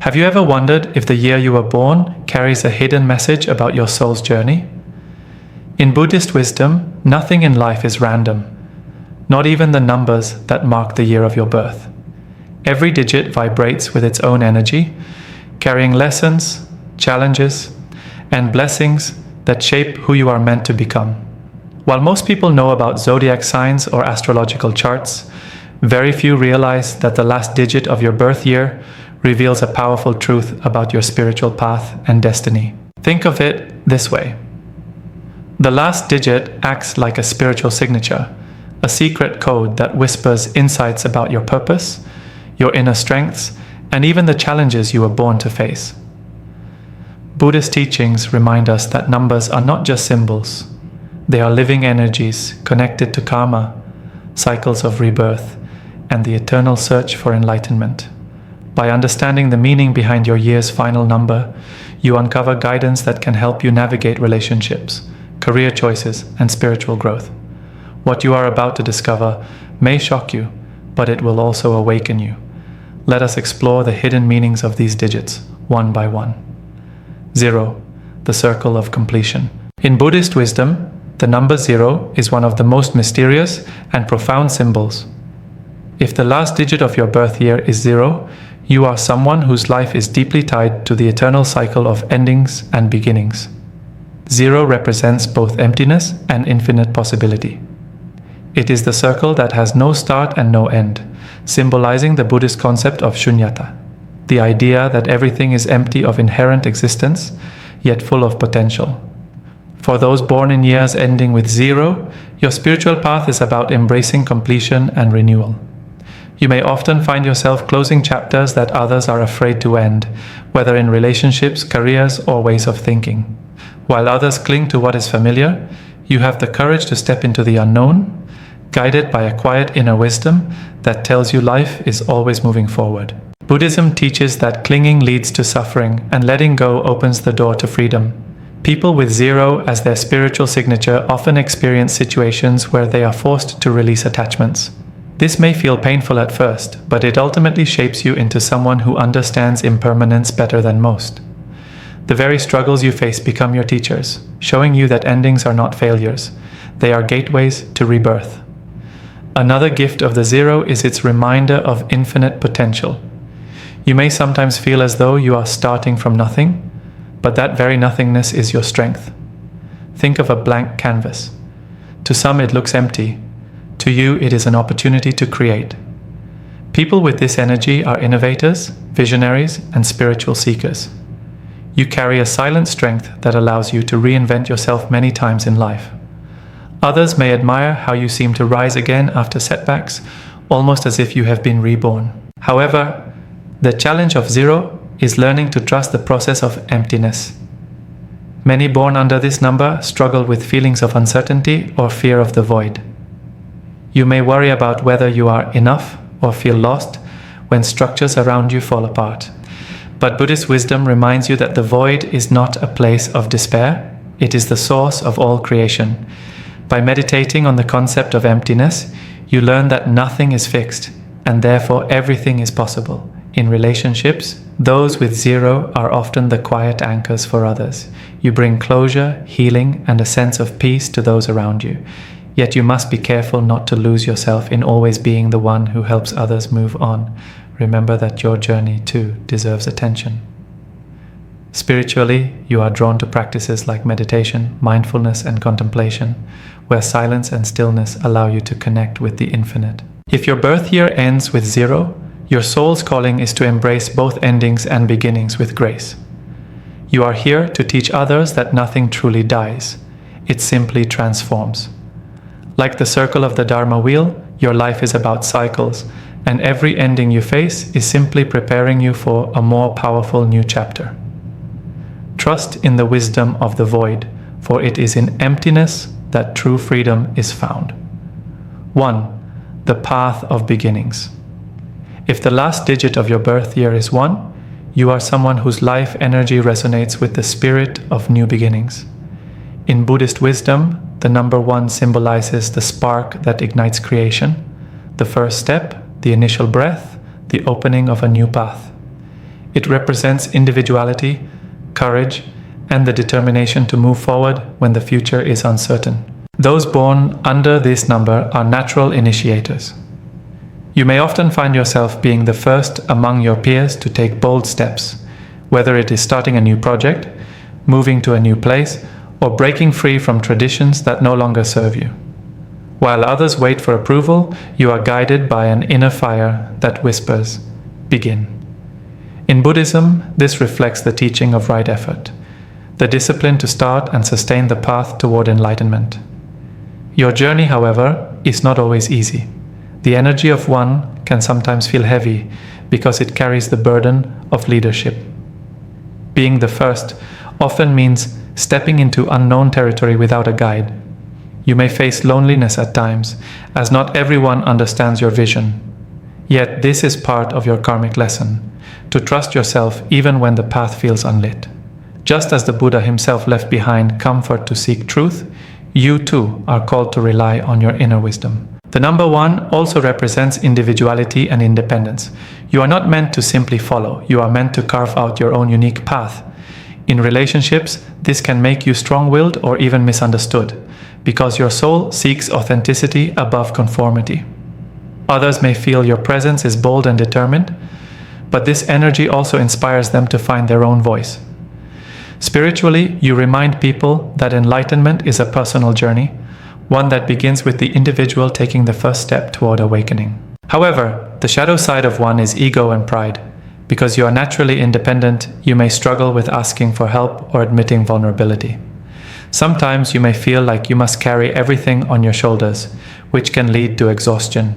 Have you ever wondered if the year you were born carries a hidden message about your soul's journey? In Buddhist wisdom, nothing in life is random, not even the numbers that mark the year of your birth. Every digit vibrates with its own energy, carrying lessons, challenges, and blessings that shape who you are meant to become. While most people know about zodiac signs or astrological charts, very few realize that the last digit of your birth year reveals a powerful truth about your spiritual path and destiny. Think of it this way. The last digit acts like a spiritual signature, a secret code that whispers insights about your purpose, your inner strengths, and even the challenges you were born to face. Buddhist teachings remind us that numbers are not just symbols. They are living energies connected to karma, cycles of rebirth, and the eternal search for enlightenment. By understanding the meaning behind your year's final number, you uncover guidance that can help you navigate relationships, career choices, and spiritual growth. What you are about to discover may shock you, but it will also awaken you. Let us explore the hidden meanings of these digits, one by one. 0. The circle of completion. In Buddhist wisdom, the number 0 is one of the most mysterious and profound symbols. If the last digit of your birth year is 0, you are someone whose life is deeply tied to the eternal cycle of endings and beginnings. 0 represents both emptiness and infinite possibility. It is the circle that has no start and no end, symbolizing the Buddhist concept of shunyata, the idea that everything is empty of inherent existence, yet full of potential. For those born in years ending with 0, your spiritual path is about embracing completion and renewal. You may often find yourself closing chapters that others are afraid to end, whether in relationships, careers, or ways of thinking. While others cling to what is familiar, you have the courage to step into the unknown, guided by a quiet inner wisdom that tells you life is always moving forward. Buddhism teaches that clinging leads to suffering and letting go opens the door to freedom. People with 0 as their spiritual signature often experience situations where they are forced to release attachments. This may feel painful at first, but it ultimately shapes you into someone who understands impermanence better than most. The very struggles you face become your teachers, showing you that endings are not failures. They are gateways to rebirth. Another gift of the 0 is its reminder of infinite potential. You may sometimes feel as though you are starting from nothing, but that very nothingness is your strength. Think of a blank canvas. To some it looks empty. To you it is an opportunity to create. People with this energy are innovators, visionaries, and spiritual seekers. You carry a silent strength that allows you to reinvent yourself many times in life. Others may admire how you seem to rise again after setbacks, almost as if you have been reborn. However, the challenge of 0 is learning to trust the process of emptiness. Many born under this number struggle with feelings of uncertainty or fear of the void. You may worry about whether you are enough or feel lost when structures around you fall apart. But Buddhist wisdom reminds you that the void is not a place of despair, it is the source of all creation. By meditating on the concept of emptiness, you learn that nothing is fixed, and therefore everything is possible. In relationships, those with 0 are often the quiet anchors for others. You bring closure, healing, and a sense of peace to those around you. Yet you must be careful not to lose yourself in always being the one who helps others move on. Remember that your journey too deserves attention. Spiritually, you are drawn to practices like meditation, mindfulness, and contemplation, where silence and stillness allow you to connect with the infinite. If your birth year ends with 0, your soul's calling is to embrace both endings and beginnings with grace. You are here to teach others that nothing truly dies. It simply transforms. Like the circle of the Dharma wheel, your life is about cycles, and every ending you face is simply preparing you for a more powerful new chapter. Trust in the wisdom of the void, for it is in emptiness that true freedom is found. 1. The path of beginnings. If the last digit of your birth year is 1, you are someone whose life energy resonates with the spirit of new beginnings. In Buddhist wisdom, the number 1 symbolizes the spark that ignites creation, the first step, the initial breath, the opening of a new path. It represents individuality, courage, and the determination to move forward when the future is uncertain. Those born under this number are natural initiators. You may often find yourself being the first among your peers to take bold steps, whether it is starting a new project, moving to a new place, or breaking free from traditions that no longer serve you. While others wait for approval, you are guided by an inner fire that whispers, "Begin." In Buddhism, this reflects the teaching of right effort, the discipline to start and sustain the path toward enlightenment. Your journey, however, is not always easy. The energy of one can sometimes feel heavy because it carries the burden of leadership. Being the first often means stepping into unknown territory without a guide. You may face loneliness at times, as not everyone understands your vision. Yet this is part of your karmic lesson, to trust yourself even when the path feels unlit. Just as the Buddha himself left behind comfort to seek truth, you too are called to rely on your inner wisdom. The number 1 also represents individuality and independence. You are not meant to simply follow, you are meant to carve out your own unique path. In relationships, this can make you strong-willed or even misunderstood, because your soul seeks authenticity above conformity. Others may feel your presence is bold and determined, but this energy also inspires them to find their own voice. Spiritually, you remind people that enlightenment is a personal journey, one that begins with the individual taking the first step toward awakening. However, the shadow side of one is ego and pride. Because you are naturally independent, you may struggle with asking for help or admitting vulnerability. Sometimes you may feel like you must carry everything on your shoulders, which can lead to exhaustion.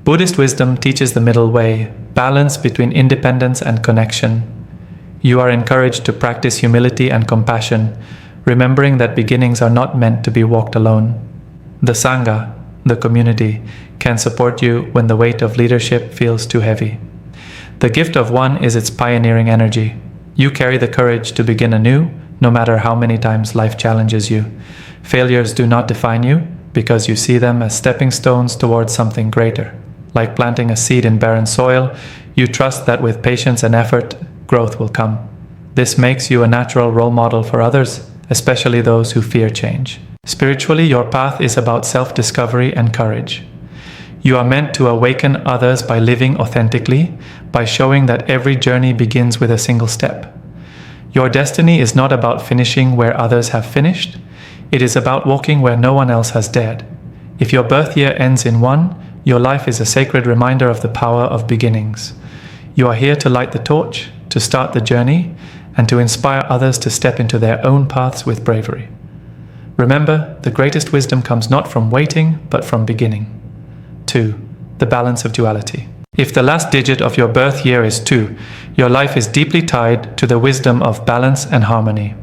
Buddhist wisdom teaches the middle way, balance between independence and connection. You are encouraged to practice humility and compassion, remembering that beginnings are not meant to be walked alone. The Sangha, the community, can support you when the weight of leadership feels too heavy. The gift of one is its pioneering energy. You carry the courage to begin anew, no matter how many times life challenges you. Failures do not define you, because you see them as stepping stones towards something greater. Like planting a seed in barren soil, you trust that with patience and effort, growth will come. This makes you a natural role model for others, especially those who fear change. Spiritually, your path is about self-discovery and courage. You are meant to awaken others by living authentically, by showing that every journey begins with a single step. Your destiny is not about finishing where others have finished. It is about walking where no one else has dared. If your birth year ends in 1, your life is a sacred reminder of the power of beginnings. You are here to light the torch, to start the journey, and to inspire others to step into their own paths with bravery. Remember, the greatest wisdom comes not from waiting, but from beginning. 2. The balance of duality. If the last digit of your birth year is 2, your life is deeply tied to the wisdom of balance and harmony.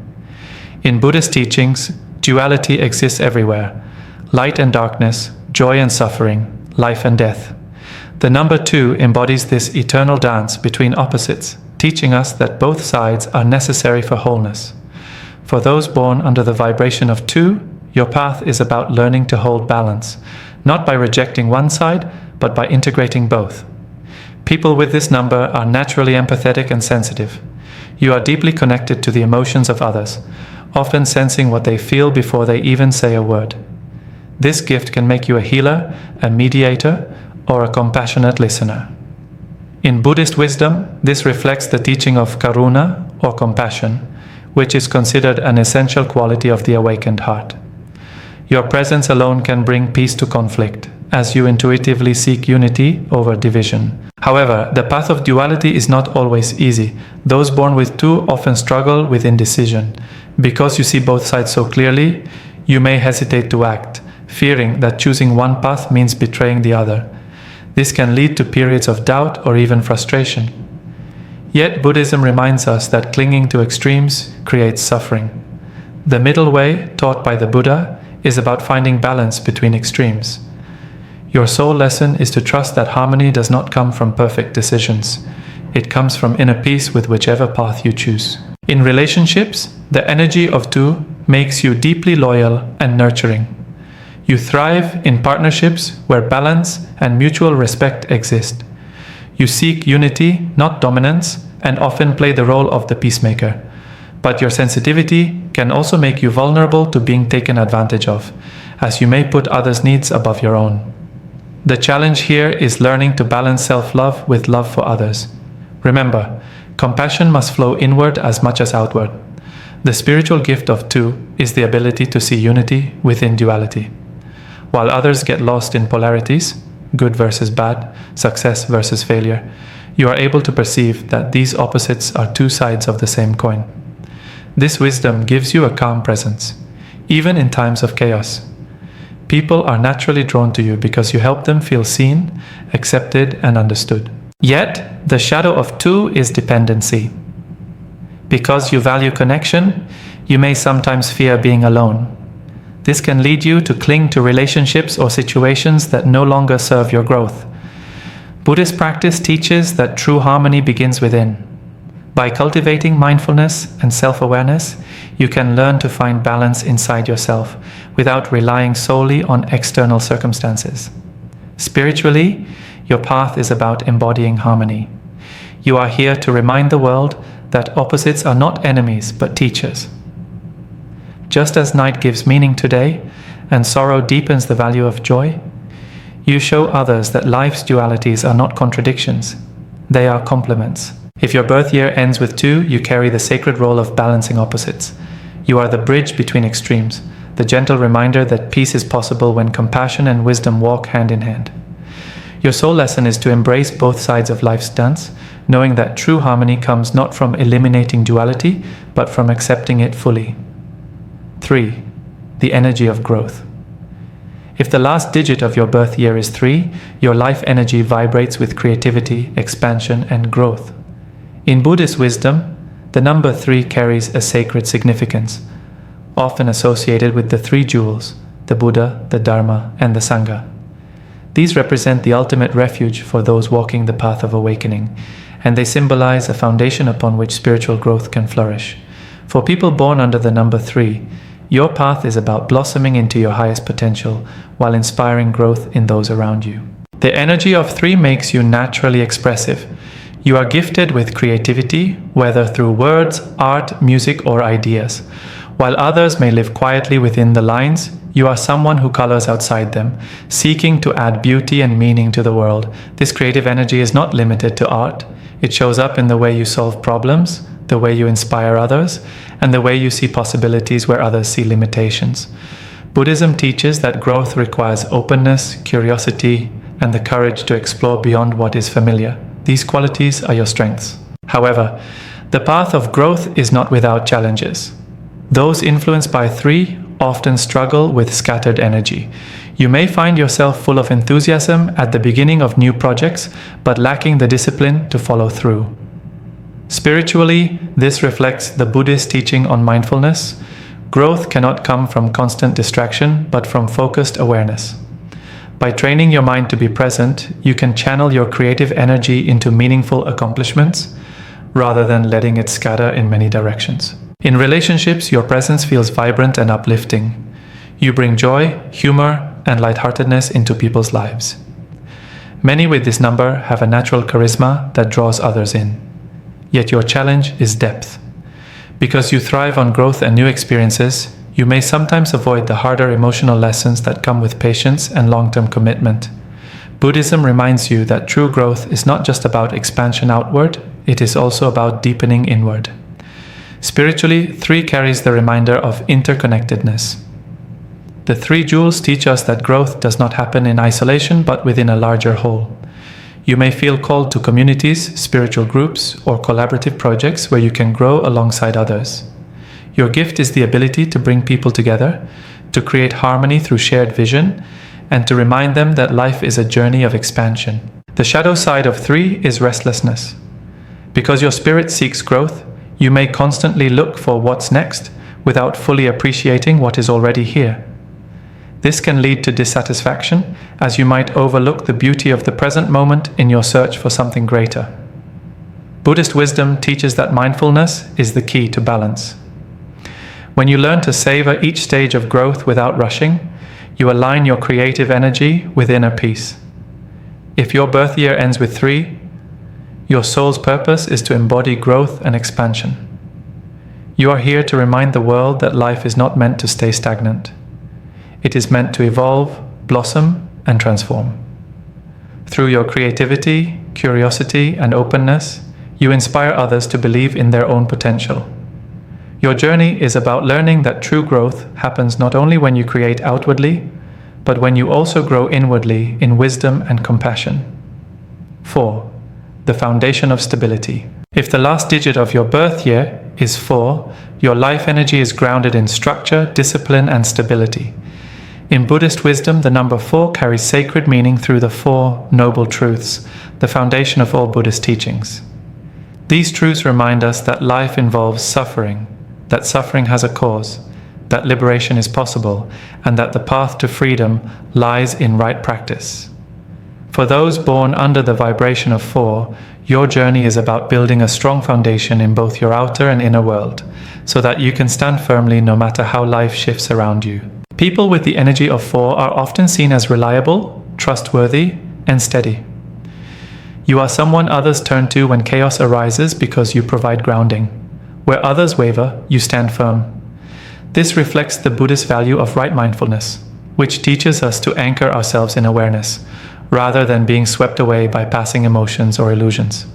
In Buddhist teachings, duality exists everywhere: light and darkness, joy and suffering, life and death. The number 2 embodies this eternal dance between opposites, teaching us that both sides are necessary for wholeness. For those born under the vibration of 2, your path is about learning to hold balance, not by rejecting one side, but by integrating both. People with this number are naturally empathetic and sensitive. You are deeply connected to the emotions of others, often sensing what they feel before they even say a word. This gift can make you a healer, a mediator, or a compassionate listener. In Buddhist wisdom, this reflects the teaching of karuna, or compassion, which is considered an essential quality of the awakened heart. Your presence alone can bring peace to conflict, as you intuitively seek unity over division. However, the path of duality is not always easy. Those born with 2 often struggle with indecision. Because you see both sides so clearly, you may hesitate to act, fearing that choosing one path means betraying the other. This can lead to periods of doubt or even frustration. Yet Buddhism reminds us that clinging to extremes creates suffering. The middle way, taught by the Buddha, is about finding balance between extremes. Your soul lesson is to trust that harmony does not come from perfect decisions. It comes from inner peace with whichever path you choose. In relationships, the energy of 2 makes you deeply loyal and nurturing. You thrive in partnerships where balance and mutual respect exist. You seek unity, not dominance, and often play the role of the peacemaker. But your sensitivity can also make you vulnerable to being taken advantage of, as you may put others' needs above your own. The challenge here is learning to balance self-love with love for others. Remember, compassion must flow inward as much as outward. The spiritual gift of two is the ability to see unity within duality. While others get lost in polarities, good versus bad, success versus failure, you are able to perceive that these opposites are two sides of the same coin. This wisdom gives you a calm presence, even in times of chaos. People are naturally drawn to you because you help them feel seen, accepted, and understood. Yet, the shadow of two is dependency. Because you value connection, you may sometimes fear being alone. This can lead you to cling to relationships or situations that no longer serve your growth. Buddhist practice teaches that true harmony begins within. By cultivating mindfulness and self-awareness, you can learn to find balance inside yourself without relying solely on external circumstances. Spiritually, your path is about embodying harmony. You are here to remind the world that opposites are not enemies but teachers. Just as night gives meaning to day and sorrow deepens the value of joy, you show others that life's dualities are not contradictions, they are complements. If your birth year ends with 2, you carry the sacred role of balancing opposites. You are the bridge between extremes, the gentle reminder that peace is possible when compassion and wisdom walk hand in hand. Your soul lesson is to embrace both sides of life's dance, knowing that true harmony comes not from eliminating duality, but from accepting it fully. 3. The energy of growth. If the last digit of your birth year is 3, your life energy vibrates with creativity, expansion, and growth. In Buddhist wisdom, the number 3 carries a sacred significance, often associated with the 3 jewels, the Buddha, the Dharma, and the Sangha. These represent the ultimate refuge for those walking the path of awakening, and they symbolize a foundation upon which spiritual growth can flourish. For people born under the number 3, your path is about blossoming into your highest potential while inspiring growth in those around you. The energy of 3 makes you naturally expressive. You are gifted with creativity, whether through words, art, music, or ideas. While others may live quietly within the lines, you are someone who colors outside them, seeking to add beauty and meaning to the world. This creative energy is not limited to art. It shows up in the way you solve problems, the way you inspire others, and the way you see possibilities where others see limitations. Buddhism teaches that growth requires openness, curiosity, and the courage to explore beyond what is familiar. These qualities are your strengths. However, the path of growth is not without challenges. Those influenced by 3 often struggle with scattered energy. You may find yourself full of enthusiasm at the beginning of new projects, but lacking the discipline to follow through. Spiritually, this reflects the Buddhist teaching on mindfulness. Growth cannot come from constant distraction, but from focused awareness. By training your mind to be present, you can channel your creative energy into meaningful accomplishments, rather than letting it scatter in many directions. In relationships, your presence feels vibrant and uplifting. You bring joy, humor, and lightheartedness into people's lives. Many with this number have a natural charisma that draws others in. Yet your challenge is depth. Because you thrive on growth and new experiences, you may sometimes avoid the harder emotional lessons that come with patience and long-term commitment. Buddhism reminds you that true growth is not just about expansion outward, it is also about deepening inward. Spiritually, 3 carries the reminder of interconnectedness. The 3 jewels teach us that growth does not happen in isolation but within a larger whole. You may feel called to communities, spiritual groups, or collaborative projects where you can grow alongside others. Your gift is the ability to bring people together, to create harmony through shared vision, and to remind them that life is a journey of expansion. The shadow side of 3 is restlessness. Because your spirit seeks growth, you may constantly look for what's next without fully appreciating what is already here. This can lead to dissatisfaction, as you might overlook the beauty of the present moment in your search for something greater. Buddhist wisdom teaches that mindfulness is the key to balance. When you learn to savor each stage of growth without rushing, you align your creative energy with inner peace. If your birth year ends with 3, Your soul's purpose is to embody growth and expansion. You are here to remind the world that life is not meant to stay stagnant. It is meant to evolve, blossom, and transform. Through your creativity, curiosity, and openness, you inspire others to believe in their own potential. Your journey is about learning that true growth happens not only when you create outwardly, but when you also grow inwardly in wisdom and compassion. 4. The foundation of stability. If the last digit of your birth year is 4, your life energy is grounded in structure, discipline, and stability. In Buddhist wisdom, the number 4 carries sacred meaning through the 4 noble truths, the foundation of all Buddhist teachings. These truths remind us that life involves suffering, that suffering has a cause, that liberation is possible, and that the path to freedom lies in right practice. For those born under the vibration of 4, your journey is about building a strong foundation in both your outer and inner world, so that you can stand firmly no matter how life shifts around you. People with the energy of 4 are often seen as reliable, trustworthy, and steady. You are someone others turn to when chaos arises because you provide grounding. Where others waver, you stand firm. This reflects the Buddhist value of right mindfulness, which teaches us to anchor ourselves in awareness, rather than being swept away by passing emotions or illusions.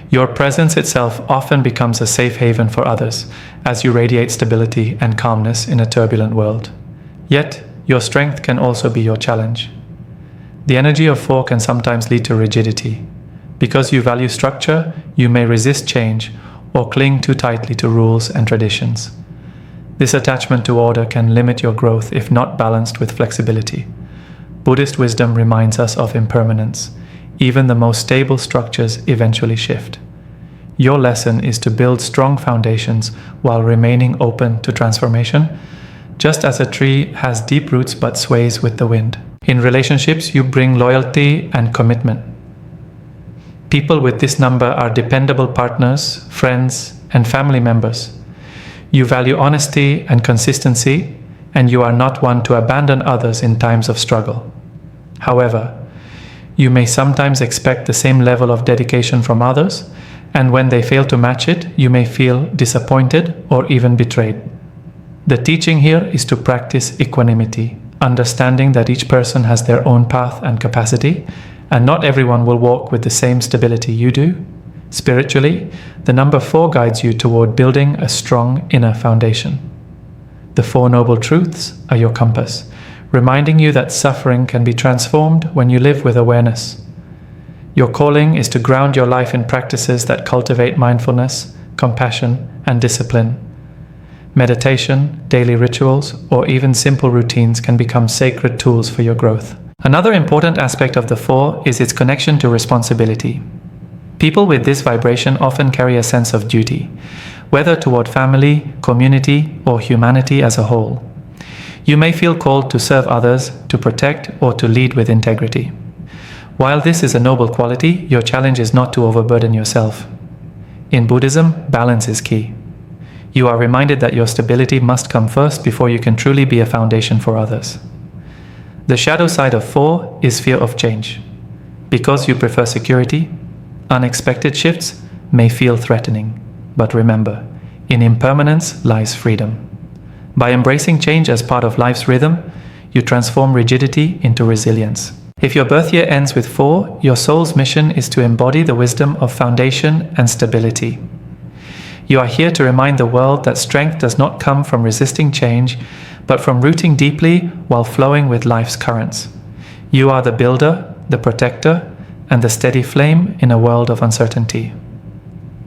Your presence itself often becomes a safe haven for others, as you radiate stability and calmness in a turbulent world. Yet, your strength can also be your challenge. The energy of 4 can sometimes lead to rigidity. Because you value structure, you may resist change or cling too tightly to rules and traditions. This attachment to order can limit your growth if not balanced with flexibility. Buddhist wisdom reminds us of impermanence. Even the most stable structures eventually shift. Your lesson is to build strong foundations while remaining open to transformation, just as a tree has deep roots but sways with the wind. In relationships, you bring loyalty and commitment. People with this number are dependable partners, friends, and family members. You value honesty and consistency, and you are not one to abandon others in times of struggle. However, you may sometimes expect the same level of dedication from others, and when they fail to match it, you may feel disappointed or even betrayed. The teaching here is to practice equanimity, understanding that each person has their own path and capacity, and not everyone will walk with the same stability you do. Spiritually, the number 4 guides you toward building a strong inner foundation. The 4 noble truths are your compass, reminding you that suffering can be transformed when you live with awareness. Your calling is to ground your life in practices that cultivate mindfulness, compassion, and discipline. Meditation, daily rituals, or even simple routines can become sacred tools for your growth. Another important aspect of the 4 is its connection to responsibility. People with this vibration often carry a sense of duty, whether toward family, community, or humanity as a whole. You may feel called to serve others, to protect, or to lead with integrity. While this is a noble quality, your challenge is not to overburden yourself. In Buddhism, balance is key. You are reminded that your stability must come first before you can truly be a foundation for others. The shadow side of 4 is fear of change. Because you prefer security, unexpected shifts may feel threatening. But remember, in impermanence lies freedom. By embracing change as part of life's rhythm, you transform rigidity into resilience. If your birth year ends with 4, your soul's mission is to embody the wisdom of foundation and stability. You are here to remind the world that strength does not come from resisting change, but from rooting deeply while flowing with life's currents. You are the builder, the protector, and the steady flame in a world of uncertainty.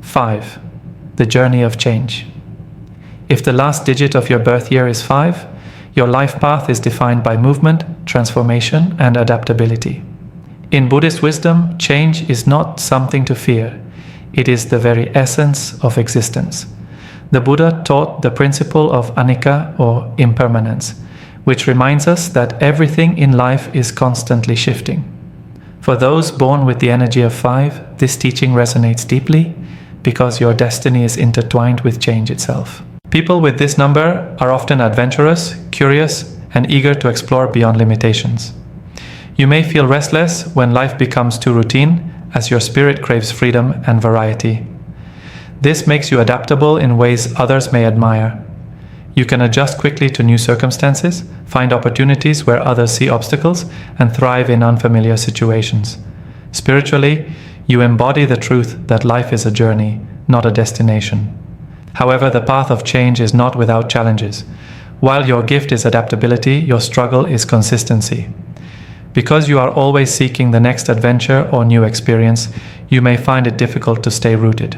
5. The journey of change. If the last digit of your birth year is 5, your life path is defined by movement, transformation, and adaptability. In Buddhist wisdom, change is not something to fear. It is the very essence of existence. The Buddha taught the principle of anicca, or impermanence, which reminds us that everything in life is constantly shifting. For those born with the energy of 5, this teaching resonates deeply because your destiny is intertwined with change itself. People with this number are often adventurous, curious, and eager to explore beyond limitations. You may feel restless when life becomes too routine, as your spirit craves freedom and variety. This makes you adaptable in ways others may admire. You can adjust quickly to new circumstances, find opportunities where others see obstacles, and thrive in unfamiliar situations. Spiritually, you embody the truth that life is a journey, not a destination. However, the path of change is not without challenges. While your gift is adaptability, your struggle is consistency. Because you are always seeking the next adventure or new experience, you may find it difficult to stay rooted.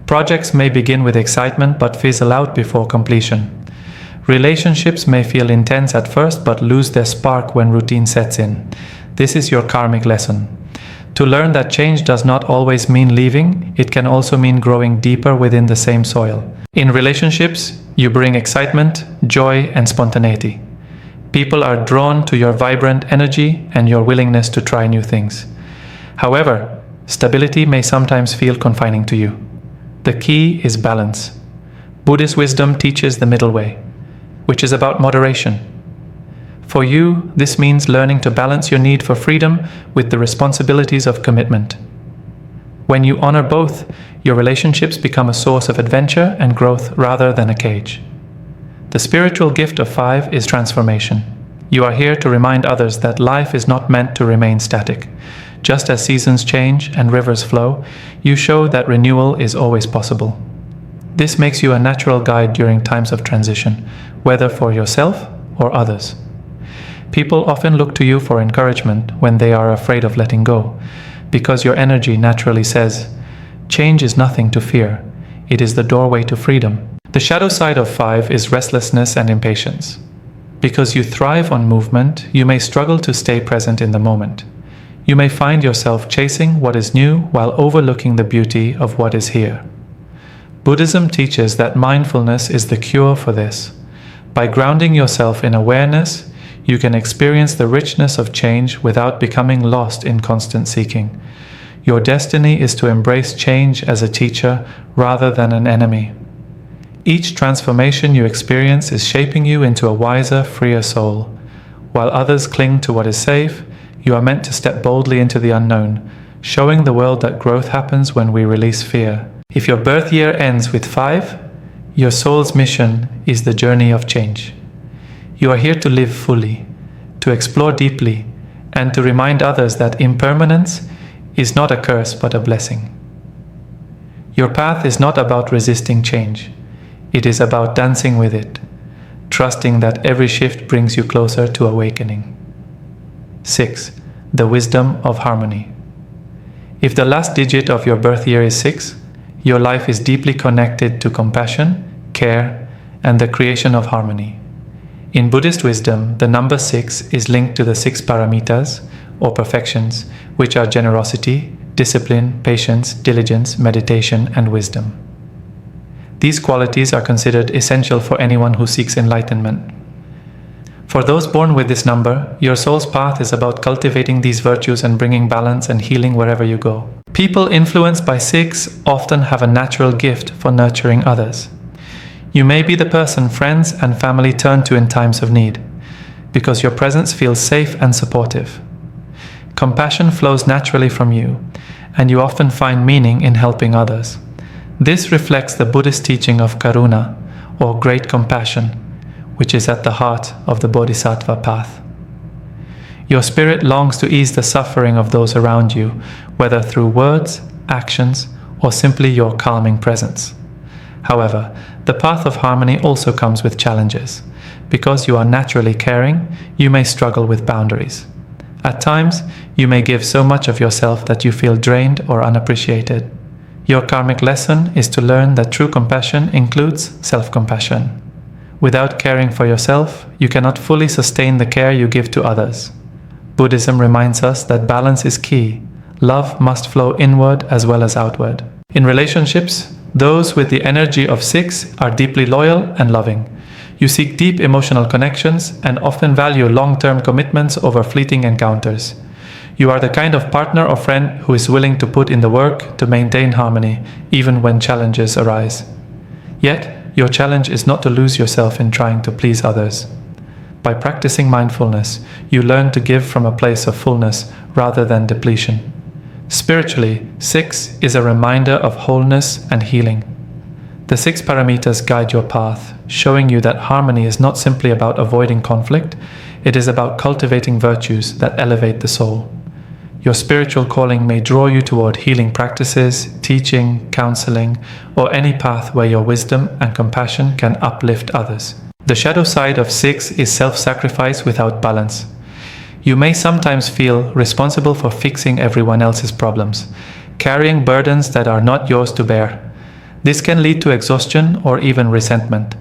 Projects may begin with excitement but fizzle out before completion. Relationships may feel intense at first but lose their spark when routine sets in. This is your karmic lesson. To learn that change does not always mean leaving, it can also mean growing deeper within the same soil. In relationships, you bring excitement, joy, and spontaneity. People are drawn to your vibrant energy and your willingness to try new things. However, stability may sometimes feel confining to you. The key is balance. Buddhist wisdom teaches the middle way, which is about moderation. For you, this means learning to balance your need for freedom with the responsibilities of commitment. When you honor both, your relationships become a source of adventure and growth rather than a cage. The spiritual gift of 5 is transformation. You are here to remind others that life is not meant to remain static. Just as seasons change and rivers flow, you show that renewal is always possible. This makes you a natural guide during times of transition, whether for yourself or others. People often look to you for encouragement when they are afraid of letting go, because your energy naturally says, change is nothing to fear, it is the doorway to freedom. The shadow side of 5 is restlessness and impatience. Because you thrive on movement, you may struggle to stay present in the moment. You may find yourself chasing what is new while overlooking the beauty of what is here. Buddhism teaches that mindfulness is the cure for this. By grounding yourself in awareness, you can experience the richness of change without becoming lost in constant seeking. Your destiny is to embrace change as a teacher rather than an enemy. Each transformation you experience is shaping you into a wiser, freer soul. While others cling to what is safe, you are meant to step boldly into the unknown, showing the world that growth happens when we release fear. If your birth year ends with 5, your soul's mission is the journey of change. You are here to live fully, to explore deeply, and to remind others that impermanence is not a curse but a blessing. Your path is not about resisting change. It is about dancing with it, trusting that every shift brings you closer to awakening. 6. The wisdom of harmony. If the last digit of your birth year is 6, your life is deeply connected to compassion, care, and the creation of harmony. In Buddhist wisdom, the number 6 is linked to the 6 paramitas, or perfections, which are generosity, discipline, patience, diligence, meditation, and wisdom. These qualities are considered essential for anyone who seeks enlightenment. For those born with this number, your soul's path is about cultivating these virtues and bringing balance and healing wherever you go. People influenced by 6 often have a natural gift for nurturing others. You may be the person friends and family turn to in times of need, because your presence feels safe and supportive. Compassion flows naturally from you, and you often find meaning in helping others. This reflects the Buddhist teaching of karuna, or great compassion, which is at the heart of the bodhisattva path. Your spirit longs to ease the suffering of those around you, whether through words, actions, or simply your calming presence. However, the path of harmony also comes with challenges. Because you are naturally caring, you may struggle with boundaries. At times, you may give so much of yourself that you feel drained or unappreciated. Your karmic lesson is to learn that true compassion includes self-compassion. Without caring for yourself, you cannot fully sustain the care you give to others. Buddhism reminds us that balance is key. Love must flow inward as well as outward. In relationships, those with the energy of 6 are deeply loyal and loving. You seek deep emotional connections and often value long-term commitments over fleeting encounters. You are the kind of partner or friend who is willing to put in the work to maintain harmony, even when challenges arise. Yet, your challenge is not to lose yourself in trying to please others. By practicing mindfulness, you learn to give from a place of fullness rather than depletion. Spiritually, 6 is a reminder of wholeness and healing. The 6 paramitas guide your path, showing you that harmony is not simply about avoiding conflict, it is about cultivating virtues that elevate the soul. Your spiritual calling may draw you toward healing practices, teaching, counseling, or any path where your wisdom and compassion can uplift others. The shadow side of 6 is self-sacrifice without balance. You may sometimes feel responsible for fixing everyone else's problems, carrying burdens that are not yours to bear. This can lead to exhaustion or even resentment.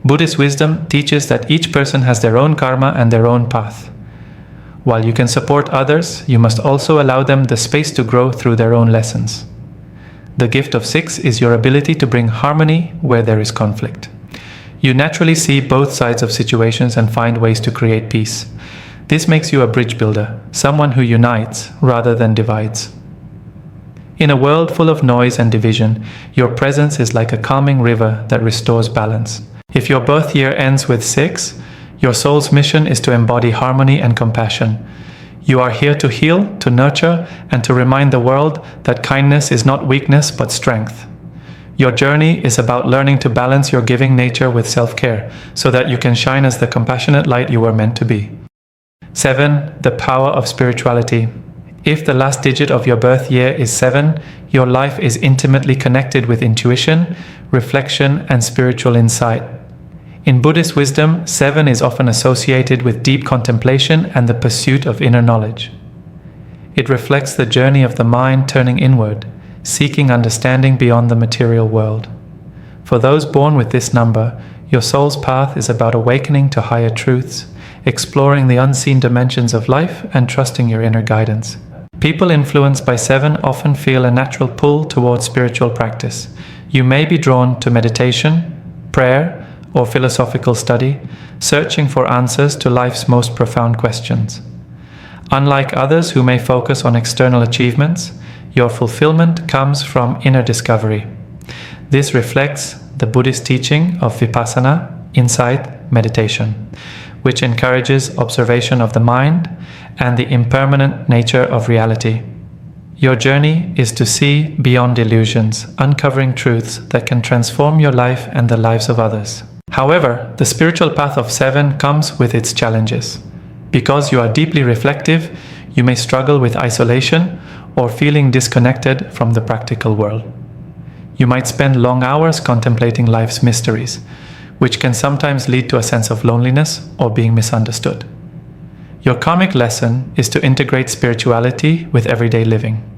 Buddhist wisdom teaches that each person has their own karma and their own path. While you can support others, you must also allow them the space to grow through their own lessons. The gift of 6 is your ability to bring harmony where there is conflict. You naturally see both sides of situations and find ways to create peace. This makes you a bridge builder, someone who unites rather than divides. In a world full of noise and division, your presence is like a calming river that restores balance. If your birth year ends with 6, your soul's mission is to embody harmony and compassion. You are here to heal, to nurture, and to remind the world that kindness is not weakness but strength. Your journey is about learning to balance your giving nature with self-care so that you can shine as the compassionate light you were meant to be. 7. The power of spirituality. If the last digit of your birth year is 7, your life is intimately connected with intuition, reflection, and spiritual insight. In Buddhist wisdom, 7 is often associated with deep contemplation and the pursuit of inner knowledge. It reflects the journey of the mind turning inward, seeking understanding beyond the material world. For those born with this number, your soul's path is about awakening to higher truths, exploring the unseen dimensions of life, and trusting your inner guidance. People influenced by 7 often feel a natural pull towards spiritual practice. You may be drawn to meditation, prayer, or philosophical study, searching for answers to life's most profound questions. Unlike others who may focus on external achievements, your fulfillment comes from inner discovery. This reflects the Buddhist teaching of vipassana, insight, meditation, which encourages observation of the mind and the impermanent nature of reality. Your journey is to see beyond illusions, uncovering truths that can transform your life and the lives of others. However, the spiritual path of 7 comes with its challenges. Because you are deeply reflective, you may struggle with isolation or feeling disconnected from the practical world. You might spend long hours contemplating life's mysteries, which can sometimes lead to a sense of loneliness or being misunderstood. Your karmic lesson is to integrate spirituality with everyday living,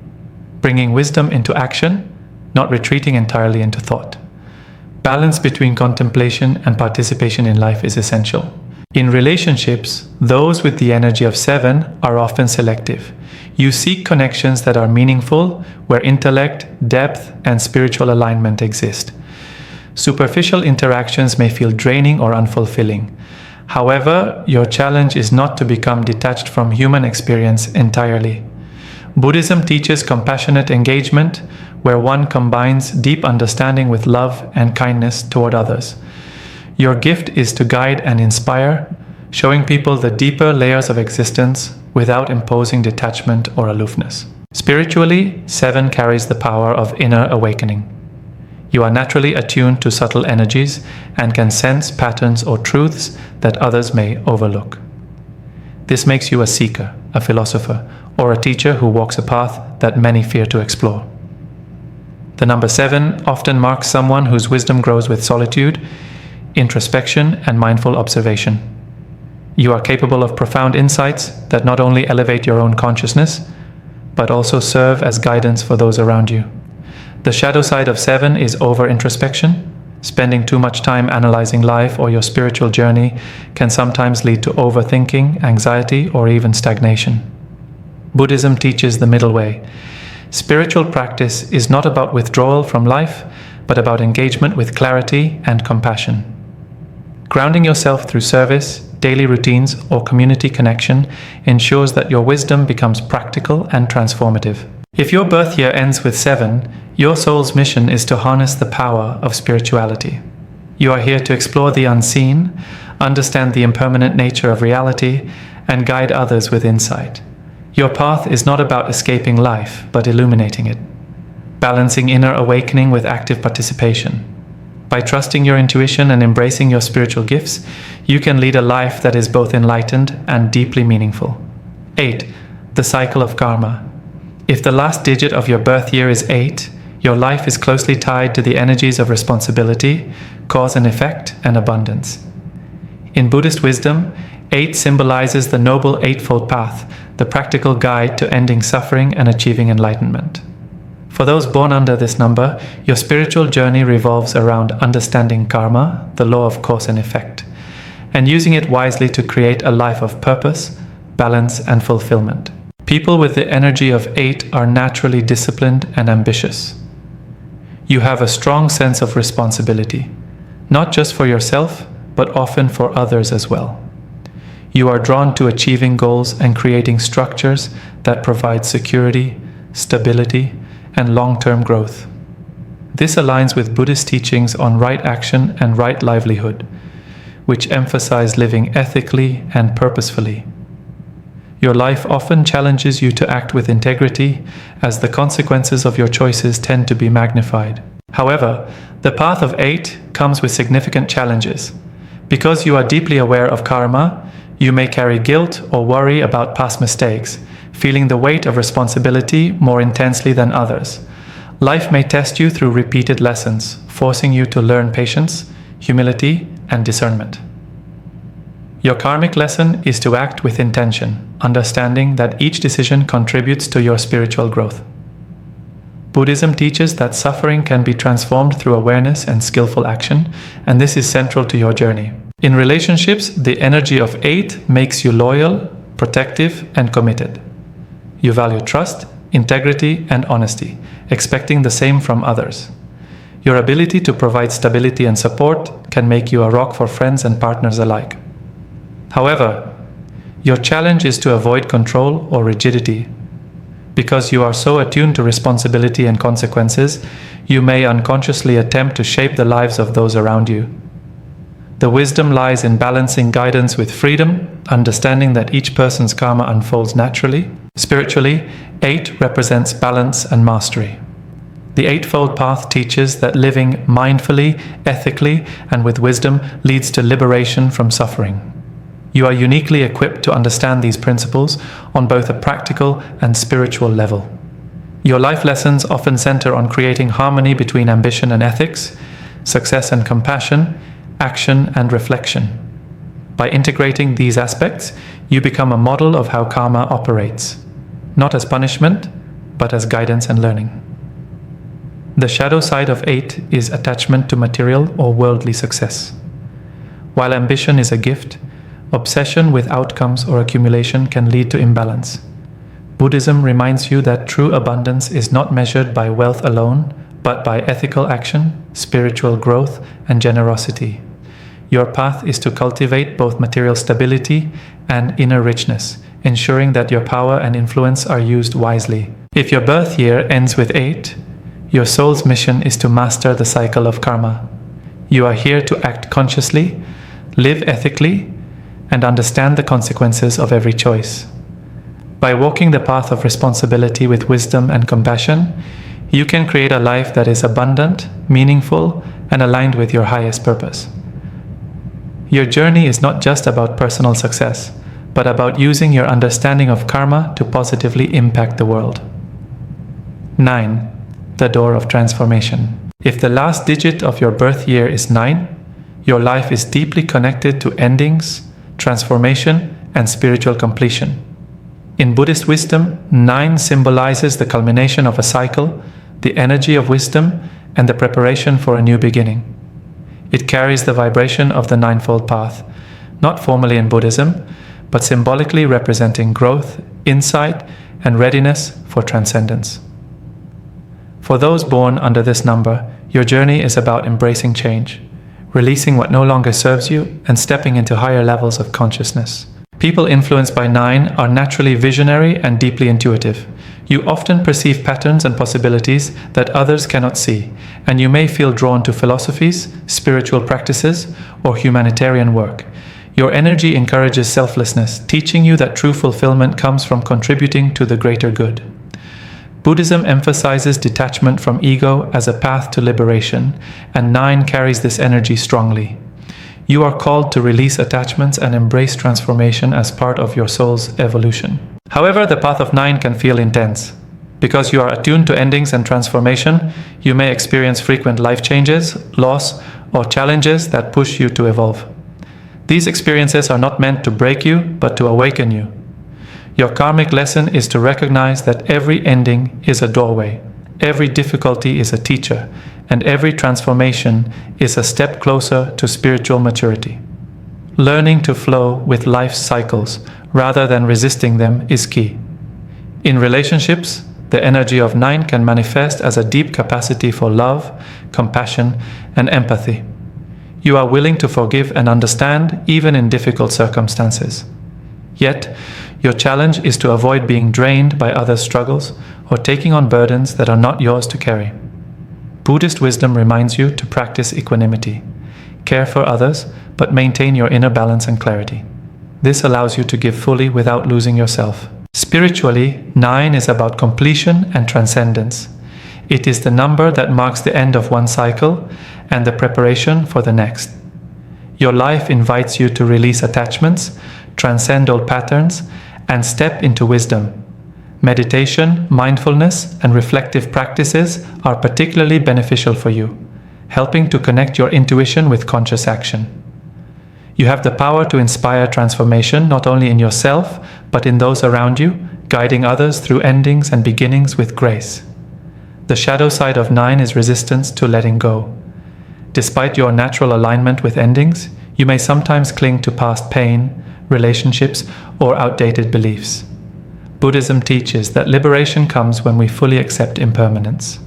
bringing wisdom into action, not retreating entirely into thought. Balance between contemplation and participation in life is essential. In relationships, those with the energy of 7 are often selective. You seek connections that are meaningful, where intellect, depth, and spiritual alignment exist. Superficial interactions may feel draining or unfulfilling. However, your challenge is not to become detached from human experience entirely. Buddhism teaches compassionate engagement, where one combines deep understanding with love and kindness toward others. Your gift is to guide and inspire, showing people the deeper layers of existence without imposing detachment or aloofness. Spiritually, 7 carries the power of inner awakening. You are naturally attuned to subtle energies and can sense patterns or truths that others may overlook. This makes you a seeker, a philosopher, or a teacher who walks a path that many fear to explore. The number 7 often marks someone whose wisdom grows with solitude, introspection, and mindful observation. You are capable of profound insights that not only elevate your own consciousness, but also serve as guidance for those around you. The shadow side of 7 is over-introspection. Spending too much time analyzing life or your spiritual journey can sometimes lead to overthinking, anxiety, or even stagnation. Buddhism teaches the middle way. Spiritual practice is not about withdrawal from life, but about engagement with clarity and compassion. Grounding yourself through service, daily routines, or community connection ensures that your wisdom becomes practical and transformative. If your birth year ends with 7, your soul's mission is to harness the power of spirituality. You are here to explore the unseen, understand the impermanent nature of reality, and guide others with insight. Your path is not about escaping life, but illuminating it, balancing inner awakening with active participation. By trusting your intuition and embracing your spiritual gifts, you can lead a life that is both enlightened and deeply meaningful. 8. The cycle of karma. If the last digit of your birth year is 8, your life is closely tied to the energies of responsibility, cause and effect, and abundance. In Buddhist wisdom, 8 symbolizes the Noble Eightfold Path, the practical guide to ending suffering and achieving enlightenment. For those born under this number, your spiritual journey revolves around understanding karma, the law of cause and effect, and using it wisely to create a life of purpose, balance, and fulfillment. People with the energy of 8 are naturally disciplined and ambitious. You have a strong sense of responsibility, not just for yourself, but often for others as well. You are drawn to achieving goals and creating structures that provide security, stability, and long-term growth. This aligns with Buddhist teachings on right action and right livelihood, which emphasize living ethically and purposefully. Your life often challenges you to act with integrity, as the consequences of your choices tend to be magnified. However, the path of 8 comes with significant challenges. Because you are deeply aware of karma, you may carry guilt or worry about past mistakes, feeling the weight of responsibility more intensely than others. Life may test you through repeated lessons, forcing you to learn patience, humility, and discernment. Your karmic lesson is to act with intention, understanding that each decision contributes to your spiritual growth. Buddhism teaches that suffering can be transformed through awareness and skillful action, and this is central to your journey. In relationships, the energy of 8 makes you loyal, protective, and committed. You value trust, integrity, and honesty, expecting the same from others. Your ability to provide stability and support can make you a rock for friends and partners alike. However, your challenge is to avoid control or rigidity. Because you are so attuned to responsibility and consequences, you may unconsciously attempt to shape the lives of those around you. The wisdom lies in balancing guidance with freedom, understanding that each person's karma unfolds naturally. Spiritually, 8 represents balance and mastery. The Eightfold Path teaches that living mindfully, ethically, and with wisdom leads to liberation from suffering. You are uniquely equipped to understand these principles on both a practical and spiritual level. Your life lessons often center on creating harmony between ambition and ethics, success and compassion, action and reflection. By integrating these aspects, you become a model of how karma operates, not as punishment, but as guidance and learning. The shadow side of 8 is attachment to material or worldly success. While ambition is a gift, obsession with outcomes or accumulation can lead to imbalance. Buddhism reminds you that true abundance is not measured by wealth alone, but by ethical action, spiritual growth, and generosity. Your path is to cultivate both material stability and inner richness, ensuring that your power and influence are used wisely. If your birth year ends with 8, your soul's mission is to master the cycle of karma. You are here to act consciously, live ethically, and understand the consequences of every choice. By walking the path of responsibility with wisdom and compassion, you can create a life that is abundant, meaningful, and aligned with your highest purpose. Your journey is not just about personal success, but about using your understanding of karma to positively impact the world. 9. The door of transformation. If the last digit of your birth year is 9, your life is deeply connected to endings, transformation, and spiritual completion. In Buddhist wisdom, 9 symbolizes the culmination of a cycle, the energy of wisdom, and the preparation for a new beginning. It carries the vibration of the Ninefold Path, not formally in Buddhism, but symbolically representing growth, insight, and readiness for transcendence. For those born under this number, your journey is about embracing change, releasing what no longer serves you, and stepping into higher levels of consciousness. People influenced by 9 are naturally visionary and deeply intuitive. You often perceive patterns and possibilities that others cannot see, and you may feel drawn to philosophies, spiritual practices, or humanitarian work. Your energy encourages selflessness, teaching you that true fulfillment comes from contributing to the greater good. Buddhism emphasizes detachment from ego as a path to liberation, and 9 carries this energy strongly. You are called to release attachments and embrace transformation as part of your soul's evolution. However, the path of 9 can feel intense. Because you are attuned to endings and transformation, you may experience frequent life changes, loss, or challenges that push you to evolve. These experiences are not meant to break you, but to awaken you. Your karmic lesson is to recognize that every ending is a doorway, every difficulty is a teacher, and every transformation is a step closer to spiritual maturity. Learning to flow with life's cycles rather than resisting them is key. In relationships, the energy of 9 can manifest as a deep capacity for love, compassion, and empathy. You are willing to forgive and understand even in difficult circumstances. Yet, your challenge is to avoid being drained by others' struggles or taking on burdens that are not yours to carry. Buddhist wisdom reminds you to practice equanimity, care for others, but maintain your inner balance and clarity. This allows you to give fully without losing yourself. Spiritually, 9 is about completion and transcendence. It is the number that marks the end of one cycle and the preparation for the next. Your life invites you to release attachments, transcend old patterns, and step into wisdom. Meditation, mindfulness, and reflective practices are particularly beneficial for you, helping to connect your intuition with conscious action. You have the power to inspire transformation not only in yourself, but in those around you, guiding others through endings and beginnings with grace. The shadow side of 9 is resistance to letting go. Despite your natural alignment with endings, you may sometimes cling to past pain, relationships, or outdated beliefs. Buddhism teaches that liberation comes when we fully accept impermanence.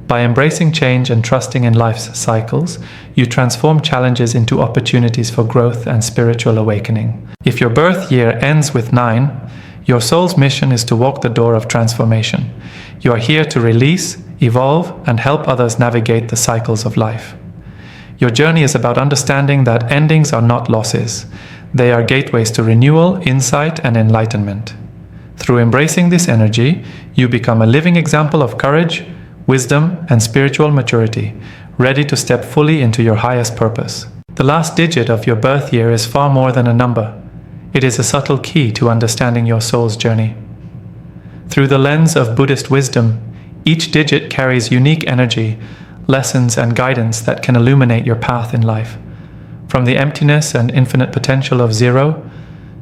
By embracing change and trusting in life's cycles, you transform challenges into opportunities for growth and spiritual awakening. If your birth year ends with 9, your soul's mission is to walk the door of transformation. You are here to release, evolve, and help others navigate the cycles of life. Your journey is about understanding that endings are not losses. They are gateways to renewal, insight, and enlightenment. Through embracing this energy, you become a living example of courage, wisdom, and spiritual maturity, ready to step fully into your highest purpose. The last digit of your birth year is far more than a number. It is a subtle key to understanding your soul's journey. Through the lens of Buddhist wisdom, each digit carries unique energy, lessons, and guidance that can illuminate your path in life. From the emptiness and infinite potential of 0,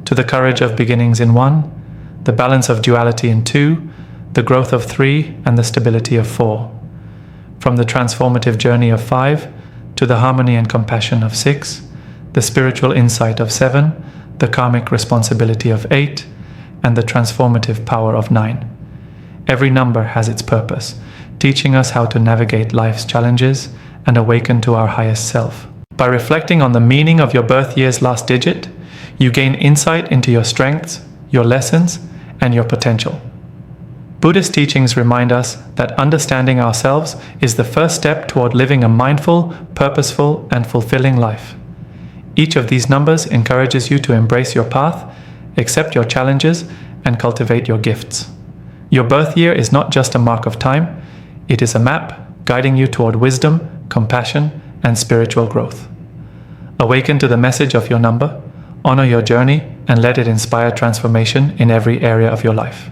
to the courage of beginnings in 1, the balance of duality in 2, the growth of 3, and the stability of 4. From the transformative journey of 5, to the harmony and compassion of 6, the spiritual insight of 7, the karmic responsibility of 8, and the transformative power of 9. Every number has its purpose, teaching us how to navigate life's challenges and awaken to our highest self. By reflecting on the meaning of your birth year's last digit, you gain insight into your strengths, your lessons, and your potential. Buddhist teachings remind us that understanding ourselves is the first step toward living a mindful, purposeful, and fulfilling life. Each of these numbers encourages you to embrace your path, accept your challenges, and cultivate your gifts. Your birth year is not just a mark of time, it is a map guiding you toward wisdom, compassion, and spiritual growth. Awaken to the message of your number, honor your journey, and let it inspire transformation in every area of your life.